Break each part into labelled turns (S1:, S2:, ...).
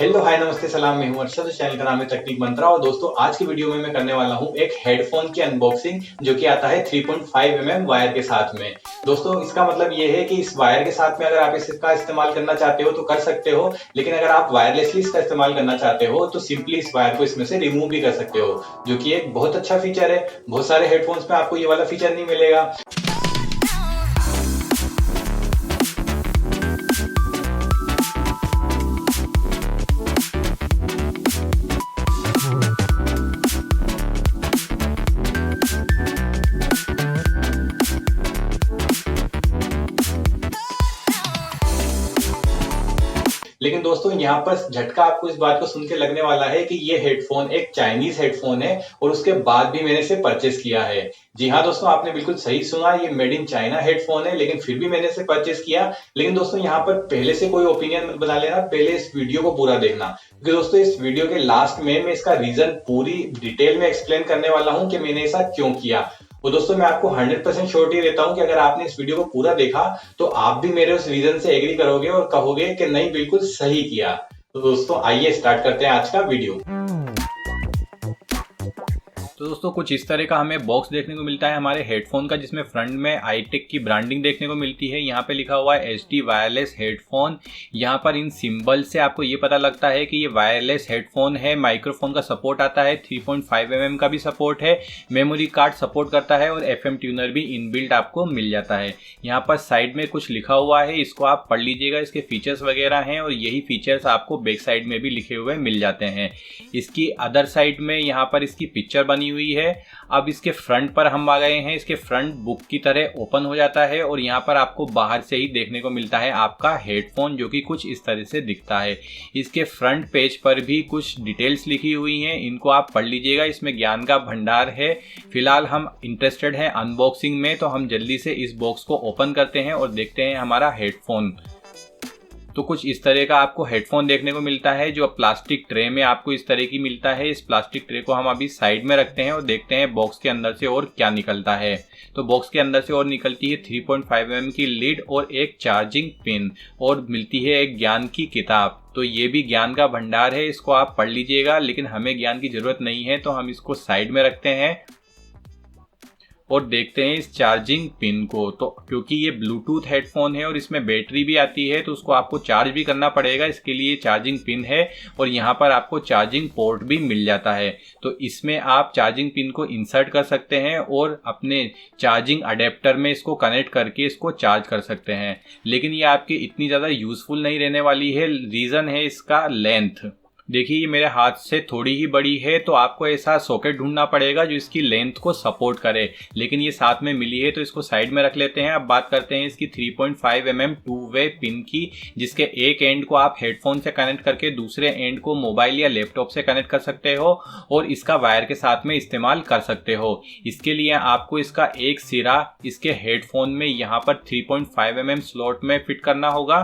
S1: Hello hi नमस्ते सलाम, मैं हूं अर्शद। चैनल का नाम है तकनीक मंत्रा। और दोस्तों आज की वीडियो में मैं करने वाला हूं एक हेडफोन की अनबॉक्सिंग जो कि आता है 3.5 mm वायर के साथ में। दोस्तों इसका मतलब ये है कि इस वायर के साथ में अगर आप इसका इस्तेमाल करना चाहते हो तो कर सकते हो, लेकिन अगर आप वायरलेसली इसका इस्तेमाल करना चाहते हो तो सिंपली इस वायर को इसमें से रिमूव भी कर सकते हो, जो कि एक बहुत अच्छा फीचर है। बहुत सारे हेडफोन्स में आपको ये वाला फीचर नहीं मिलेगा। लेकिन दोस्तों यहाँ पर झटका आपको इस बात को सुन के लगने वाला है कि ये हेडफोन एक चाइनीज हेडफोन है और उसके बाद भी मैंने इसे परचेस किया है। जी हाँ दोस्तों, आपने बिल्कुल सही सुना, ये मेड इन चाइना हेडफोन है, लेकिन फिर भी मैंने इसे परचेस किया। लेकिन दोस्तों यहाँ पर पहले से कोई ओपिनियन मत बना लेना, पहले इस वीडियो को पूरा देखना, क्योंकि दोस्तों इस वीडियो के लास्ट में मैं इसका रीजन पूरी डिटेल में एक्सप्लेन करने वाला हूँ कि मैंने ऐसा क्यों किया। वो दोस्तों मैं आपको 100% श्योरिटी देता हूं कि अगर आपने इस वीडियो को पूरा देखा तो आप भी मेरे उस रीजन से एग्री करोगे और कहोगे कि नहीं, बिल्कुल सही किया। तो दोस्तों आइए स्टार्ट करते हैं आज का वीडियो।
S2: तो दोस्तों कुछ इस तरह का हमें बॉक्स देखने को मिलता है हमारे हेडफोन का, जिसमें फ्रंट में आईटेक की ब्रांडिंग देखने को मिलती है। यहाँ पे लिखा हुआ है HD वायरलेस हेडफोन। यहाँ पर इन सिंबल से आपको ये पता लगता है कि ये वायरलेस हेडफोन है। माइक्रोफोन का सपोर्ट आता है, 3.5 mm का भी सपोर्ट है, मेमोरी कार्ड सपोर्ट करता है और FM ट्यूनर भी इनबिल्ट आपको मिल जाता है। यहाँ पर साइड में कुछ लिखा हुआ है, इसको आप पढ़ लीजिएगा, इसके फीचर्स वगैरह हैं और यही फीचर्स आपको बैक साइड में भी लिखे हुए मिल जाते हैं। इसकी अदर साइड में यहाँ पर इसकी पिक्चर बनी हुई है। अब इसके फ्रंट पर हम आ गए हैं। इसके फ्रंट बुक की तरह ओपन हो जाता है और यहाँ पर आपको बाहर से ही देखने को मिलता है आपका हेडफोन, जो कि कुछ इस तरह से दिखता है। इसके फ्रंट पेज पर भी कुछ डिटेल्स लिखी हुई हैं, इनको आप पढ़ लीजिएगा, इसमें ज्ञान का भंडार है। फिलहाल हम इंटरेस्टेड हैं अनबॉक्सिंग में, तो हम जल्दी से इस बॉक्स को ओपन करते हैं और देखते हैं हमारा हेडफोन। तो कुछ इस तरह का आपको हेडफोन देखने को मिलता है, जो प्लास्टिक ट्रे में आपको इस तरह की मिलता है। इस प्लास्टिक ट्रे को हम अभी साइड में रखते हैं और देखते हैं बॉक्स के अंदर से और क्या निकलता है। तो बॉक्स के अंदर से और निकलती है 3.5 mm की लीड और एक चार्जिंग पिन, और मिलती है एक ज्ञान की किताब। तो ये भी ज्ञान का भंडार है, इसको आप पढ़ लीजिएगा, लेकिन हमें ज्ञान की जरूरत नहीं है, तो हम इसको साइड में रखते हैं और देखते हैं इस चार्जिंग पिन को। तो क्योंकि ये ब्लूटूथ हेडफोन है और इसमें बैटरी भी आती है, तो उसको आपको चार्ज भी करना पड़ेगा, इसके लिए चार्जिंग पिन है और यहाँ पर आपको चार्जिंग पोर्ट भी मिल जाता है। तो इसमें आप चार्जिंग पिन को इंसर्ट कर सकते हैं और अपने चार्जिंग अडेप्टर में इसको कनेक्ट करके इसको चार्ज कर सकते हैं। लेकिन ये आपके इतनी ज़्यादा यूजफुल नहीं रहने वाली है। रीज़न है इसका लेंथ। देखिए ये मेरे हाथ से थोड़ी ही बड़ी है, तो आपको ऐसा सॉकेट ढूंढना पड़ेगा जो इसकी लेंथ को सपोर्ट करे, लेकिन ये साथ में मिली है, तो इसको साइड में रख लेते हैं। अब बात करते हैं इसकी 3.5 mm टू वे पिन की, जिसके एक एंड को आप हेडफोन से कनेक्ट करके दूसरे एंड को मोबाइल या लैपटॉप से कनेक्ट कर सकते हो और इसका वायर के साथ में इस्तेमाल कर सकते हो। इसके लिए आपको इसका एक सिरा इसके हेडफोन में यहाँ पर 3.5 mm स्लॉट में फिट करना होगा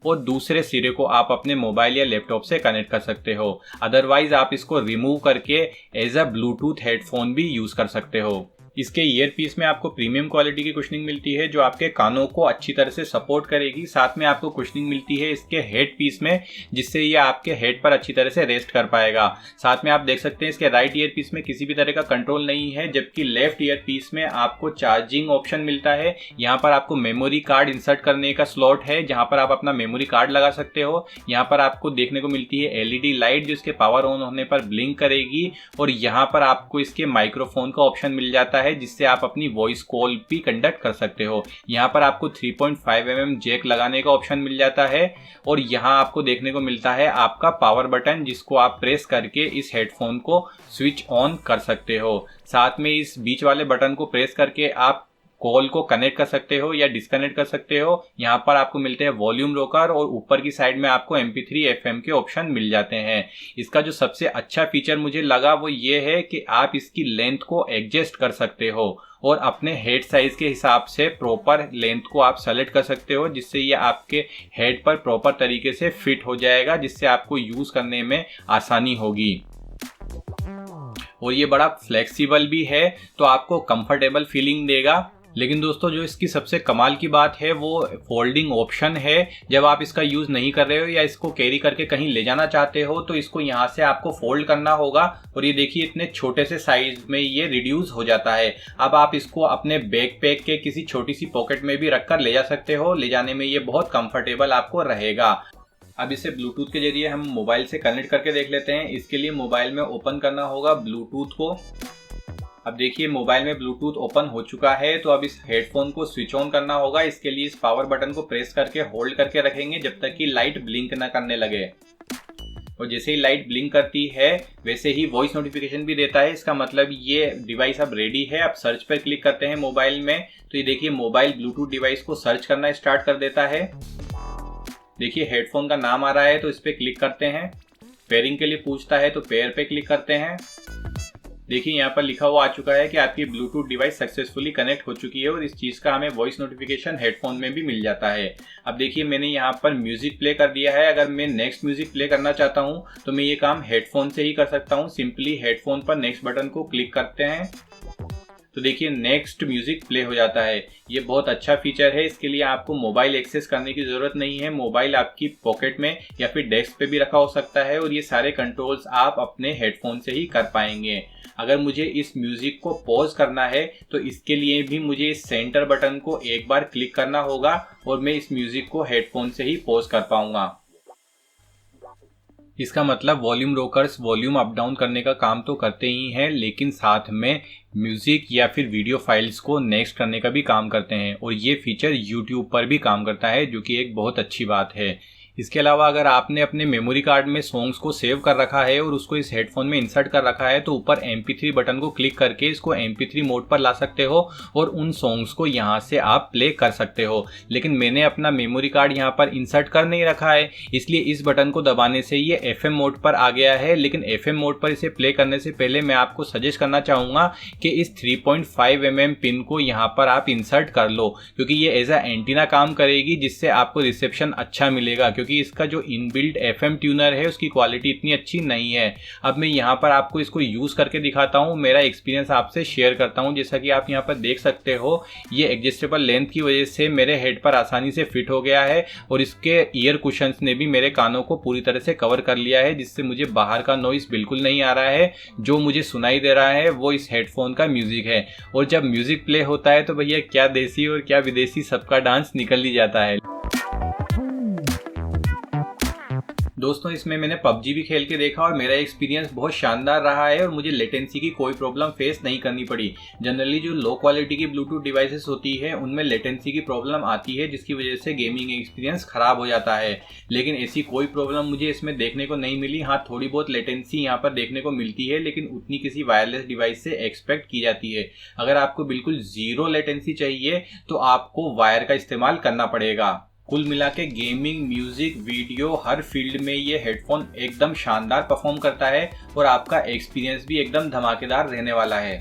S2: और दूसरे सिरे को आप अपने मोबाइल या लैपटॉप से कनेक्ट कर सकते हो। अदरवाइज आप इसको रिमूव करके एज अ ब्लूटूथ हेडफोन भी यूज कर सकते हो। इसके ईयर पीस में आपको प्रीमियम क्वालिटी की कुशनिंग मिलती है, जो आपके कानों को अच्छी तरह से सपोर्ट करेगी। साथ में आपको कुशनिंग मिलती है इसके हेड पीस में, जिससे ये आपके हेड पर अच्छी तरह से रेस्ट कर पाएगा। साथ में आप देख सकते हैं इसके राइट ईयर पीस में किसी भी तरह का कंट्रोल नहीं है, जबकि लेफ्ट ईयर पीस में आपको चार्जिंग ऑप्शन मिलता है। यहाँ पर आपको मेमोरी कार्ड इंसर्ट करने का स्लॉट है, जहाँ पर आप अपना मेमोरी कार्ड लगा सकते हो। यहाँ पर आपको देखने को मिलती है LED लाइट, जो इसके पावर ऑन होने पर ब्लिंक करेगी, और यहाँ पर आपको इसके माइक्रोफोन का ऑप्शन मिल जाता है, जिससे आप अपनी वॉइस कॉल भी कंडक्ट कर सकते हो। यहाँ पर आपको 3.5 mm जैक लगाने का ऑप्शन मिल जाता है और यहाँ आपको देखने को मिलता है आपका पावर बटन, जिसको आप प्रेस करके इस हेडफोन को स्विच ऑन कर सकते हो। साथ में इस बीच वाले बटन को प्रेस करके आप कॉल को कनेक्ट कर सकते हो या डिस्कनेक्ट कर सकते हो। यहाँ पर आपको मिलते हैं वॉल्यूम रोकर और ऊपर की साइड में आपको MP3 FM के ऑप्शन मिल जाते हैं। इसका जो सबसे अच्छा फीचर मुझे लगा वो ये है कि आप इसकी लेंथ को एडजस्ट कर सकते हो और अपने हेड साइज के हिसाब से प्रॉपर लेंथ को आप सेलेक्ट कर सकते हो, जिससे ये आपके हेड पर प्रॉपर तरीके से फिट हो जाएगा, जिससे आपको यूज करने में आसानी होगी। और ये बड़ा फ्लेक्सिबल भी है, तो आपको कंफर्टेबल फीलिंग देगा। लेकिन दोस्तों जो इसकी सबसे कमाल की बात है वो फोल्डिंग ऑप्शन है। जब आप इसका यूज़ नहीं कर रहे हो या इसको कैरी करके कहीं ले जाना चाहते हो तो इसको यहाँ से आपको फोल्ड करना होगा और ये देखिए इतने छोटे से साइज में ये रिड्यूस हो जाता है। अब आप इसको अपने बैकपैक के किसी छोटी सी पॉकेट में भी रखकर ले जा सकते हो। ले जाने में ये बहुत कंफर्टेबल आपको रहेगा। अब इसे ब्लूटूथ के जरिए हम मोबाइल से कनेक्ट करके देख लेते हैं। इसके लिए मोबाइल में ओपन करना होगा ब्लूटूथ को। अब देखिए मोबाइल में ब्लूटूथ ओपन हो चुका है। तो अब इस हेडफोन को स्विच ऑन करना होगा। इसके लिए इस पावर बटन को प्रेस करके होल्ड करके रखेंगे जब तक कि लाइट ब्लिंक ना करने लगे। और जैसे ही लाइट ब्लिंक करती है वैसे ही वॉइस नोटिफिकेशन भी देता है। इसका मतलब ये डिवाइस अब रेडी है। अब सर्च पर क्लिक करते हैं मोबाइल में तो ये देखिए मोबाइल ब्लूटूथ डिवाइस को सर्च करना स्टार्ट कर देता है। देखिए हेडफोन का नाम आ रहा है तो इस पर क्लिक करते हैं। पेयरिंग के लिए पूछता है तो पेयर पे क्लिक करते हैं। देखिए यहाँ पर लिखा हुआ आ चुका है कि आपकी ब्लूटूथ डिवाइस सक्सेसफुली कनेक्ट हो चुकी है और इस चीज़ का हमें वॉइस नोटिफिकेशन हेडफोन में भी मिल जाता है। अब देखिए मैंने यहाँ पर म्यूजिक प्ले कर दिया है। अगर मैं नेक्स्ट म्यूजिक प्ले करना चाहता हूँ तो मैं ये काम हेडफोन से ही कर सकता हूँ। सिंपली हेडफोन पर नेक्स्ट बटन को क्लिक करते हैं तो देखिए नेक्स्ट म्यूजिक प्ले हो जाता है। ये बहुत अच्छा फीचर है। इसके लिए आपको मोबाइल एक्सेस करने की ज़रूरत नहीं है। मोबाइल आपकी पॉकेट में या फिर डेस्क पे भी रखा हो सकता है और ये सारे कंट्रोल्स आप अपने हेडफोन से ही कर पाएंगे। अगर मुझे इस म्यूजिक को पॉज करना है तो इसके लिए भी मुझे इस सेंटर बटन को एक बार क्लिक करना होगा और मैं इस म्यूजिक को हेडफोन से ही पॉज कर पाऊंगा। इसका मतलब volume rockers volume up down करने का काम तो करते ही हैं, लेकिन साथ में म्यूजिक या फिर वीडियो फाइल्स को नेक्स्ट करने का भी काम करते हैं और ये फीचर यूट्यूब पर भी काम करता है, जो कि एक बहुत अच्छी बात है। इसके अलावा अगर आपने अपने मेमोरी कार्ड में सॉन्ग्स को सेव कर रखा है और उसको इस हेडफोन में इंसर्ट कर रखा है तो ऊपर MP3 बटन को क्लिक करके इसको MP3 मोड पर ला सकते हो और उन सॉन्ग्स को यहाँ से आप प्ले कर सकते हो। लेकिन मैंने अपना मेमोरी कार्ड यहाँ पर इंसर्ट कर नहीं रखा है, इसलिए इस बटन को दबाने से ये FM मोड पर आ गया है। लेकिन FM मोड पर इसे प्ले करने से पहले मैं आपको सजेस्ट करना चाहूँगा कि इस 3.5 mm पिन को यहाँ पर आप इंसर्ट कर लो, क्योंकि ये एज अ एंटीना काम करेगी जिससे आपको रिसेप्शन अच्छा मिलेगा, क्योंकि इसका जो इनबिल्ट FM ट्यूनर है उसकी क्वालिटी इतनी अच्छी नहीं है। अब मैं यहाँ पर आपको इसको यूज़ करके दिखाता हूँ, मेरा एक्सपीरियंस आपसे शेयर करता हूँ। जैसा कि आप यहाँ पर देख सकते हो ये एडजस्टेबल लेंथ की वजह से मेरे हेड पर आसानी से फिट हो गया है और इसके ईयर कुशंस ने भी मेरे कानों को पूरी तरह से कवर कर लिया है, जिससे मुझे बाहर का नॉइस बिल्कुल नहीं आ रहा है। जो मुझे सुनाई दे रहा है वो इस हेडफोन का म्यूजिक है। और जब म्यूजिक प्ले होता है तो भैया क्या देसी और क्या विदेशी सबका डांस निकल ही जाता है। दोस्तों इसमें मैंने PUBG भी खेल के देखा और मेरा एक्सपीरियंस बहुत शानदार रहा है और मुझे लेटेंसी की कोई प्रॉब्लम फेस नहीं करनी पड़ी। जनरली जो लो क्वालिटी की ब्लूटूथ डिवाइसेस होती है उनमें लेटेंसी की प्रॉब्लम आती है, जिसकी वजह से गेमिंग एक्सपीरियंस खराब हो जाता है। लेकिन ऐसी कोई प्रॉब्लम मुझे इसमें देखने को नहीं मिली। हाँ, थोड़ी बहुत लेटेंसी यहाँ पर देखने को मिलती है, लेकिन उतनी किसी वायरलेस डिवाइस से एक्सपेक्ट की जाती है। अगर आपको बिल्कुल जीरो लेटेंसी चाहिए तो आपको वायर का इस्तेमाल करना पड़ेगा। कुल मिला के गेमिंग, म्यूजिक, वीडियो हर फील्ड में ये हेडफोन एकदम शानदार परफॉर्म करता है और आपका एक्सपीरियंस भी एकदम धमाकेदार रहने वाला है।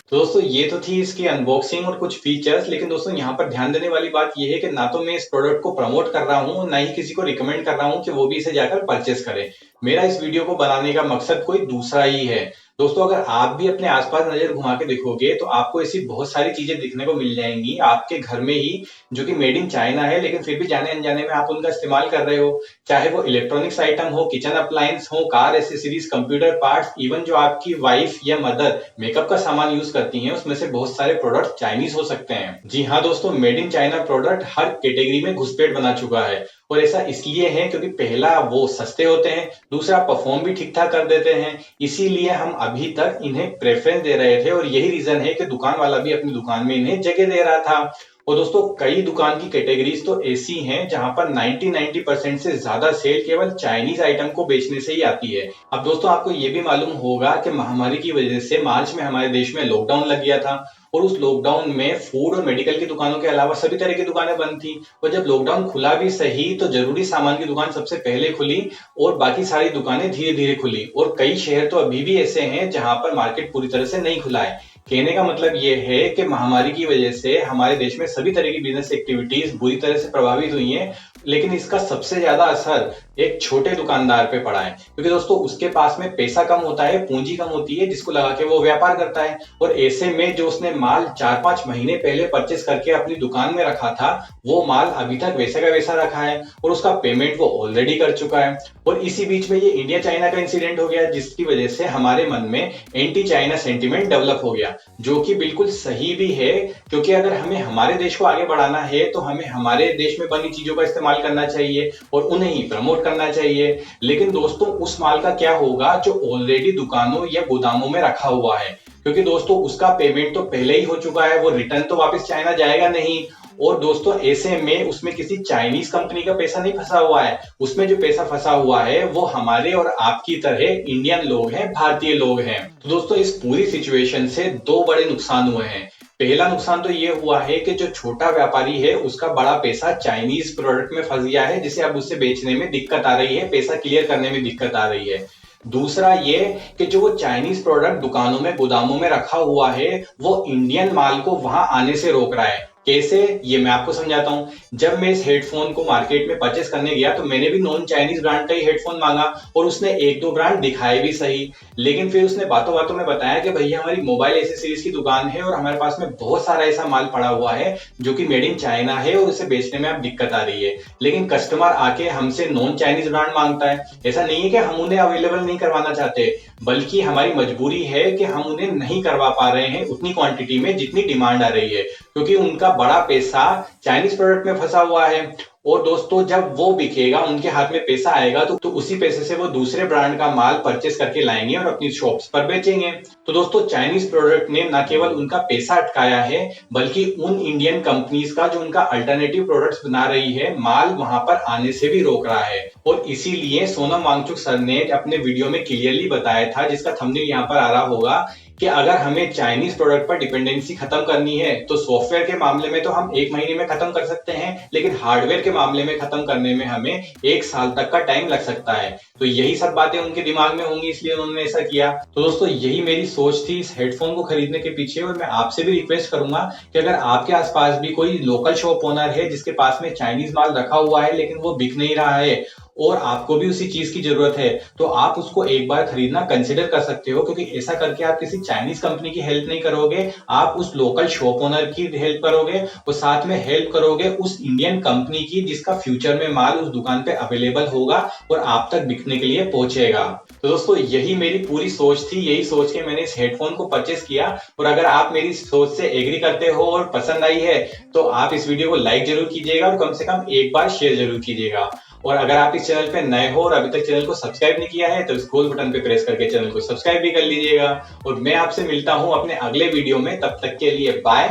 S1: तो दोस्तों ये तो थी इसकी अनबॉक्सिंग और कुछ फीचर्स, लेकिन दोस्तों यहाँ पर ध्यान देने वाली बात ये है कि ना तो मैं इस प्रोडक्ट को प्रमोट कर रहा हूँ, ना ही किसी को रिकमेंड कर रहा हूँ कि वो भी इसे जाकर परचेस करे। मेरा इस वीडियो को बनाने का मकसद कोई दूसरा ही है। दोस्तों अगर आप भी अपने आसपास नजर घुमा के देखोगे तो आपको ऐसी बहुत सारी चीजें दिखने को मिल जाएंगी आपके घर में ही, जो कि मेड इन चाइना है, लेकिन फिर भी जाने अनजाने में आप उनका इस्तेमाल कर रहे हो। चाहे वो इलेक्ट्रॉनिक्स आइटम हो, किचन अप्लायंस हो, car accessories, computer parts, even जो आपकी वाइफ या मदर मेकअप का सामान यूज करती हैं, उसमें से बहुत सारे प्रोडक्ट चाइनीज हो सकते हैं। जी हाँ दोस्तों, made in China product her category में घुसपैठ बना चुका है और ऐसा इसलिए है क्योंकि पहला वो सस्ते होते हैं, दूसरा परफॉर्म भी ठीक ठाक कर देते हैं। इसीलिए हम अभी तक इन्हें प्रेफरेंस दे रहे थे और यही रीजन है कि दुकान वाला भी अपनी दुकान में इन्हें जगह दे रहा था। और दोस्तों कई दुकान की कैटेगरीज तो ऐसी हैं जहां पर 90% से ज्यादा सेल केवल चाइनीज आइटम को बेचने से ही आती है। अब दोस्तों आपको ये भी मालूम होगा कि महामारी की वजह से मार्च में हमारे देश में लॉकडाउन लग गया था और उस लॉकडाउन में फूड और मेडिकल की दुकानों के अलावा सभी तरह की दुकानें बंद थी। और जब लॉकडाउन खुला भी सही तो जरूरी सामान की दुकान सबसे पहले खुली और बाकी सारी दुकानें धीरे धीरे खुली। और कई शहर तो अभी भी ऐसे हैं जहां पर मार्केट पूरी तरह से नहीं खुला है। कहने का मतलब ये है कि महामारी की वजह से हमारे देश में सभी तरह की बिजनेस एक्टिविटीज बुरी तरह से प्रभावित हुई हैं, लेकिन इसका सबसे ज्यादा असर एक छोटे दुकानदार पे पड़ा है, क्योंकि दोस्तों उसके पास में पैसा कम होता है, पूंजी कम होती है, जिसको लगा के वो व्यापार करता है। और ऐसे में जो उसने माल 4-5 महीने पहले परचेस करके अपनी दुकान में रखा था, वो माल अभी तक वैसा का वैसा रखा है और उसका पेमेंट वो ऑलरेडी कर चुका है। और इसी बीच में ये इंडिया चाइना का इंसिडेंट हो गया, जिसकी वजह से हमारे मन में एंटी चाइना सेंटिमेंट डेवलप हो गया, जो कि बिल्कुल सही भी है, क्योंकि अगर हमें हमारे देश को आगे बढ़ाना है तो हमें हमारे देश में बनी चीजों का इस्तेमाल करना चाहिए और उन्हें ही प्रमोट करना चाहिए। लेकिन दोस्तों उस माल का क्या होगा जो ऑलरेडी दुकानों या गोदामों में रखा हुआ है, क्योंकि दोस्तों उसका पेमेंट तो पहले ही हो चुका है, वो रिटर्न तो वापस चाइना जाएगा नहीं। और दोस्तों ऐसे में उसमें किसी चाइनीज कंपनी का पैसा नहीं फंसा हुआ है, उसमें जो पैसा फंसा हुआ है वो हमारे और आपकी तरह इंडियन लोग हैं, भारतीय लोग हैं। तो दोस्तों इस पूरी सिचुएशन से दो बड़े नुकसान हुए हैं। पहला नुकसान तो ये हुआ है कि जो छोटा व्यापारी है उसका बड़ा पैसा चाइनीज प्रोडक्ट में फंस गया है, जिसे अब उससे बेचने में दिक्कत आ रही है, पैसा क्लियर करने में दिक्कत आ रही है। दूसरा ये कि जो वो चाइनीज प्रोडक्ट दुकानों में गोदामों में रखा हुआ है वो इंडियन माल को वहां आने से रोक रहा है। कैसे, ये मैं आपको समझाता हूं। जब मैं इस हेडफोन को मार्केट में परचेस करने गया तो मैंने भी नॉन चाइनीज ब्रांड का ही हेडफोन मांगा और उसने एक दो ब्रांड दिखाए भी सही, लेकिन फिर उसने बातों बातों में बताया कि भैया हमारी मोबाइल एसेसरीज की दुकान है और हमारे पास में बहुत सारा ऐसा माल पड़ा हुआ है जो कि मेड इन चाइना है और उसे बेचने में अब दिक्कत आ रही है। लेकिन कस्टमर आके हमसे नॉन चाइनीज ब्रांड मांगता है। ऐसा नहीं है कि हम उन्हें अवेलेबल नहीं करवाना चाहते, बल्कि हमारी मजबूरी है कि हम उन्हें नहीं करवा पा रहे हैं उतनी क्वांटिटी में जितनी डिमांड आ रही है, क्योंकि उनका बड़ा पैसा चाइनीज प्रोडक्ट में फंसा हुआ है। और दोस्तों जब वो बिकेगा, उनके हाथ में पैसा आएगा तो उसी पैसे से वो दूसरे ब्रांड का माल परचेस करके लाएंगे और अपनी शॉप्स पर बेचेंगे। तो दोस्तों चाइनीज प्रोडक्ट ने न केवल उनका पैसा अटकाया है, बल्कि उन इंडियन कंपनीज का जो उनका अल्टरनेटिव प्रोडक्ट्स बना रही है, माल वहां पर आने से भी रोक रहा है। और इसीलिए सोनम वांगचुक सर ने अपने वीडियो में क्लियरली बताया था, जिसका थंबनेल यहाँ पर आ रहा होगा, कि अगर हमें चाइनीज प्रोडक्ट पर डिपेंडेंसी खत्म करनी है तो सॉफ्टवेयर के मामले में तो हम 1 महीने में खत्म कर सकते हैं, लेकिन हार्डवेयर के मामले में खत्म करने में हमें 1 साल तक का टाइम लग सकता है। तो यही सब बातें उनके दिमाग में होंगी, इसलिए उन्होंने ऐसा किया। तो दोस्तों यही मेरी सोच थी इस हेडफोन को खरीदने के पीछे, और मैं आपसे भी रिक्वेस्ट करूंगा कि अगर आपके आसपास भी कोई लोकल शॉप ओनर है जिसके पास में चाइनीज माल रखा हुआ है लेकिन वो बिक नहीं रहा है और आपको भी उसी चीज की जरूरत है, तो आप उसको एक बार खरीदना कंसिडर कर सकते हो, क्योंकि ऐसा करके आप किसी चाइनीज कंपनी की हेल्प नहीं करोगे, आप उस लोकल शॉप ओनर की हेल्प करोगे और साथ में हेल्प करोगे उस इंडियन कंपनी की जिसका फ्यूचर में माल उस दुकान पे अवेलेबल होगा और आप तक बिकने के लिए पहुंचेगा। तो दोस्तों यही मेरी पूरी सोच थी, यही सोच के मैंने इस हेडफोन को परचेस किया। और अगर आप मेरी सोच से एग्री करते हो और पसंद आई है तो आप इस वीडियो को लाइक जरूर कीजिएगा और कम से कम एक बार शेयर जरूर कीजिएगा। और अगर आप इस चैनल पे नए हो और अभी तक चैनल को सब्सक्राइब नहीं किया है तो इस गोल बटन पे प्रेस करके चैनल को सब्सक्राइब भी कर लीजिएगा। और मैं आपसे मिलता हूं अपने अगले वीडियो में, तब तक के लिए बाय,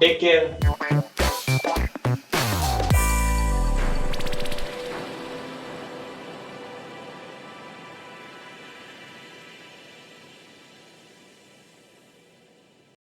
S1: टेक केयर।